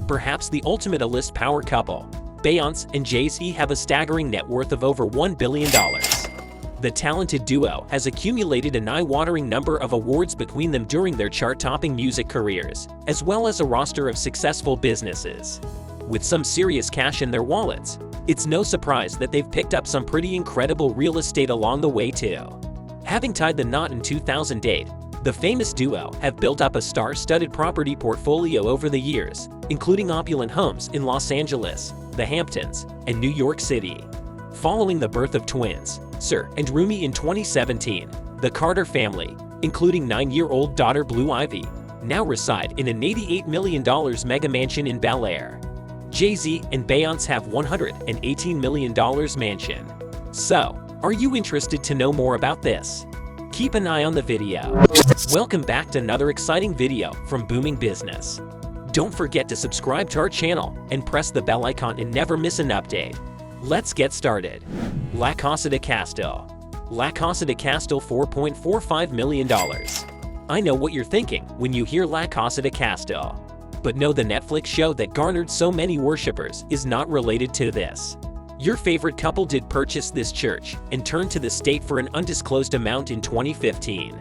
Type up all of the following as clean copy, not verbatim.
Perhaps the ultimate A-list power couple, Beyonce and Jay Z have a staggering net worth of over $1 billion. The talented duo has accumulated an eye-watering number of awards between them during their chart-topping music careers, as well as a roster of successful businesses. With some serious cash in their wallets, it's no surprise that they've picked up some pretty incredible real estate along the way too. Having tied the knot in 2008, the famous duo have built up a star-studded property portfolio over the years, including opulent homes in Los Angeles, the Hamptons, and New York City. Following the birth of twins, Sir and Rumi in 2017, the Carter family, including 9-year-old daughter Blue Ivy, now reside in an $88 million mega mansion in Bel Air. Jay Z and Beyonce have $118 million mansion. So, are you interested to know more about this? Keep an eye on the video. Welcome back to another exciting video from Booming Business. Don't forget to subscribe to our channel and press the bell icon and never miss an update. Let's get started. La Casa de Castel. La Casa de Castel $4.45 million. I know what you're thinking when you hear La Casa de Castel. But no, the Netflix show that garnered so many worshippers is not related to this. Your favorite couple did purchase this church and turned to the state for an undisclosed amount in 2015.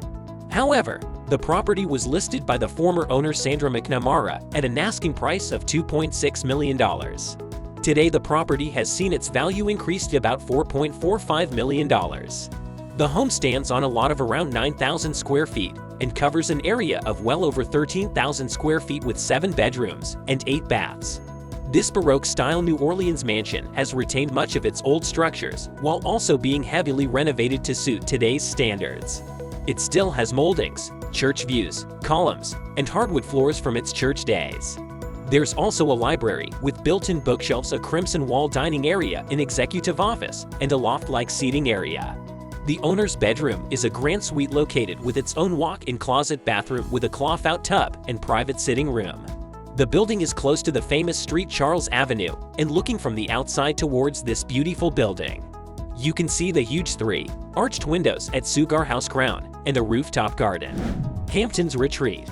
However, the property was listed by the former owner Sandra McNamara at an asking price of $2.6 million. Today, the property has seen its value increase to about $4.45 million. The home stands on a lot of around 9,000 square feet and covers an area of well over 13,000 square feet with 7 bedrooms and 8 baths. This Baroque-style New Orleans mansion has retained much of its old structures while also being heavily renovated to suit today's standards. It still has moldings, church views, columns, and hardwood floors from its church days. There's also a library with built-in bookshelves, a crimson wall dining area, an executive office, and a loft-like seating area. The owner's bedroom is a grand suite located with its own walk-in closet bathroom with a claw-out tub and private sitting room. The building is close to the famous street Charles Avenue, and looking from the outside towards this beautiful building, you can see the huge 3-arched windows at Sugar House Crown and a rooftop garden. Hamptons Retreat.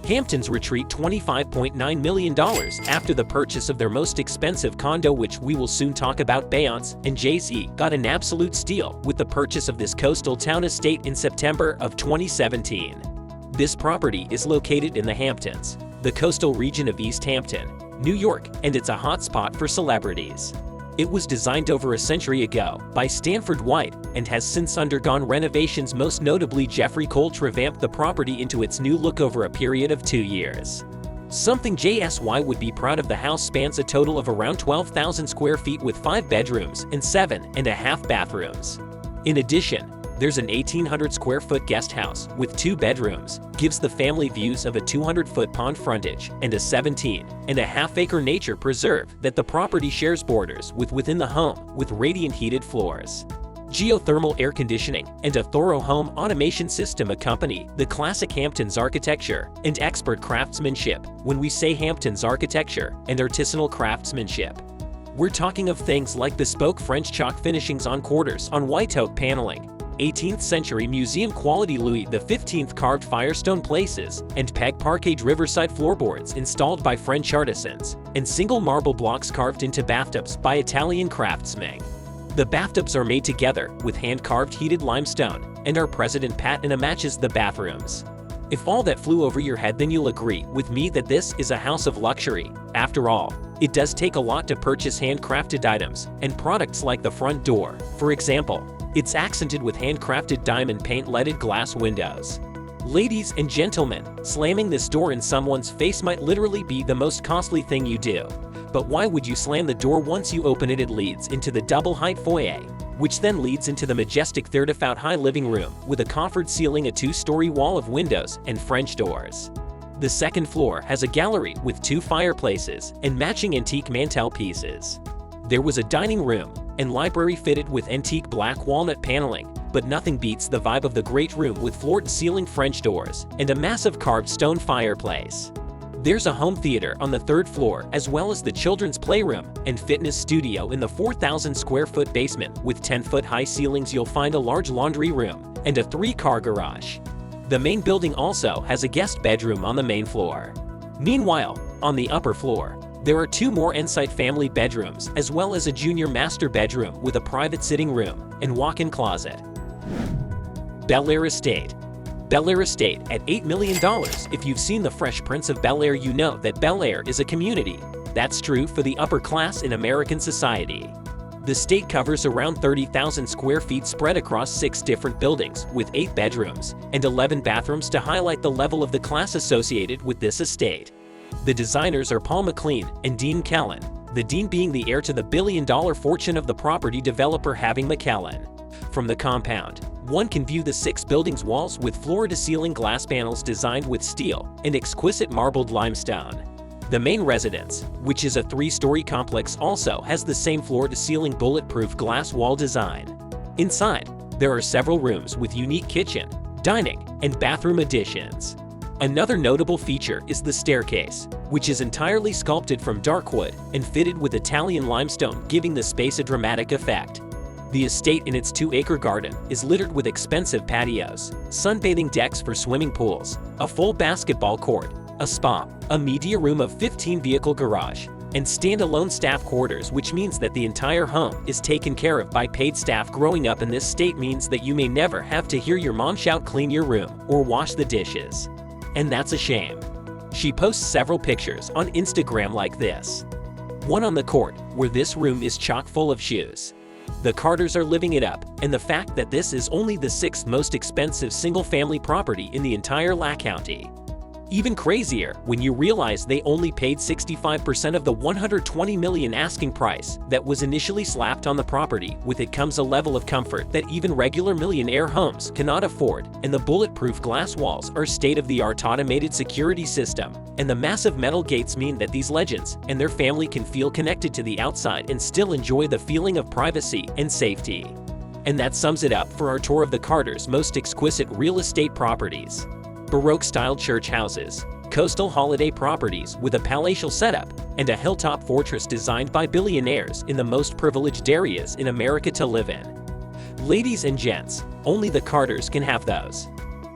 Hamptons Retreat $25.9 million after the purchase of their most expensive condo, which we will soon talk about. Beyonce and Jay Z got an absolute steal with the purchase of this coastal town estate in September of 2017. This property is located in the Hamptons, the coastal region of East Hampton, New York, and it's a hotspot for celebrities. It was designed over a century ago by Stanford White and has since undergone renovations. Most notably, Jeffrey Colch revamped the property into its new look over a period of 2 years. Something JSY would be proud of. The house spans a total of around 12,000 square feet with 5 bedrooms and 7.5 bathrooms. In addition, there's an 1,800 square foot guest house with 2 bedrooms, gives the family views of a 200-foot pond frontage and a 17.5-acre nature preserve that the property shares borders with within the home, with radiant heated floors. Geothermal air conditioning and a thorough home automation system accompany the classic Hamptons architecture and expert craftsmanship. When we say Hamptons architecture and artisanal craftsmanship, we're talking of things like bespoke French chalk finishings on quarters on white oak paneling, 18th century museum quality Louis XV carved firestone places and peg parquet riverside floorboards installed by French artisans, and single marble blocks carved into bathtubs by Italian craftsmen. The bathtubs are made together with hand-carved heated limestone and are President patina matches the bathrooms. If all that flew over your head, then you'll agree with me that this is a house of luxury. After all, it does take a lot to purchase handcrafted items and products like the front door, for example. It's accented with handcrafted diamond paint-leaded glass windows. Ladies and gentlemen, slamming this door in someone's face might literally be the most costly thing you do. But why would you slam the door? Once you open it, it leads into the double-height foyer, which then leads into the majestic 30-foot high living room with a coffered ceiling, a 2-story wall of windows, and French doors. The second floor has a gallery with 2 fireplaces and matching antique mantelpieces. There was a dining room and library fitted with antique black walnut paneling, but nothing beats the vibe of the great room with floor-to-ceiling French doors and a massive carved stone fireplace. There's a home theater on the 3rd floor, as well as the children's playroom and fitness studio in the 4,000 square foot basement with 10-foot high ceilings. You'll find a large laundry room and a 3-car garage. The main building also has a guest bedroom on the main floor. Meanwhile, on the upper floor, There are 2 more en-suite family bedrooms, as well as a junior master bedroom with a private sitting room and walk-in closet. Bel Air Estate. Bel Air Estate at $8 million. If you've seen The Fresh Prince of Bel Air, you know that Bel Air is a community. That's true for the upper class in American society. The estate covers around 30,000 square feet spread across 6 different buildings, with 8 bedrooms and 11 bathrooms to highlight the level of the class associated with this estate. The designers are Paul McLean and Dean Kellen, the Dean being the heir to the billion-dollar fortune of the property developer having McKellen. From the compound, one can view the 6 buildings' walls with floor-to-ceiling glass panels designed with steel and exquisite marbled limestone. The main residence, which is a 3-story complex, also has the same floor-to-ceiling bulletproof glass wall design. Inside, there are several rooms with unique kitchen, dining, and bathroom additions. Another notable feature is the staircase, which is entirely sculpted from dark wood and fitted with Italian limestone, giving the space a dramatic effect. The estate in its 2-acre garden is littered with expensive patios, sunbathing decks for swimming pools, a full basketball court, a spa, a media room, of 15-vehicle garage, and standalone staff quarters, which means that the entire home is taken care of by paid staff. Growing up in this state means that you may never have to hear your mom shout, "Clean your room," or wash the dishes. And that's a shame. She posts several pictures on Instagram like this. One on the court, where this room is chock full of shoes. The Carters are living it up, and the fact that this is only the 6th most expensive single-family property in the entire La County. Even crazier when you realize they only paid 65% of the $120 million asking price that was initially slapped on the property. With it comes a level of comfort that even regular millionaire homes cannot afford, and the bulletproof glass walls are state-of-the-art automated security system, and the massive metal gates mean that these legends and their family can feel connected to the outside and still enjoy the feeling of privacy and safety. And that sums it up for our tour of the Carters' most exquisite real estate properties. Baroque-style church houses, coastal holiday properties with a palatial setup, and a hilltop fortress designed by billionaires in the most privileged areas in America to live in. Ladies and gents, only the Carters can have those.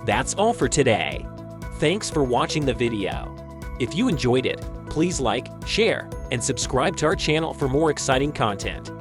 That's all for today. Thanks for watching the video. If you enjoyed it, please like, share, and subscribe to our channel for more exciting content.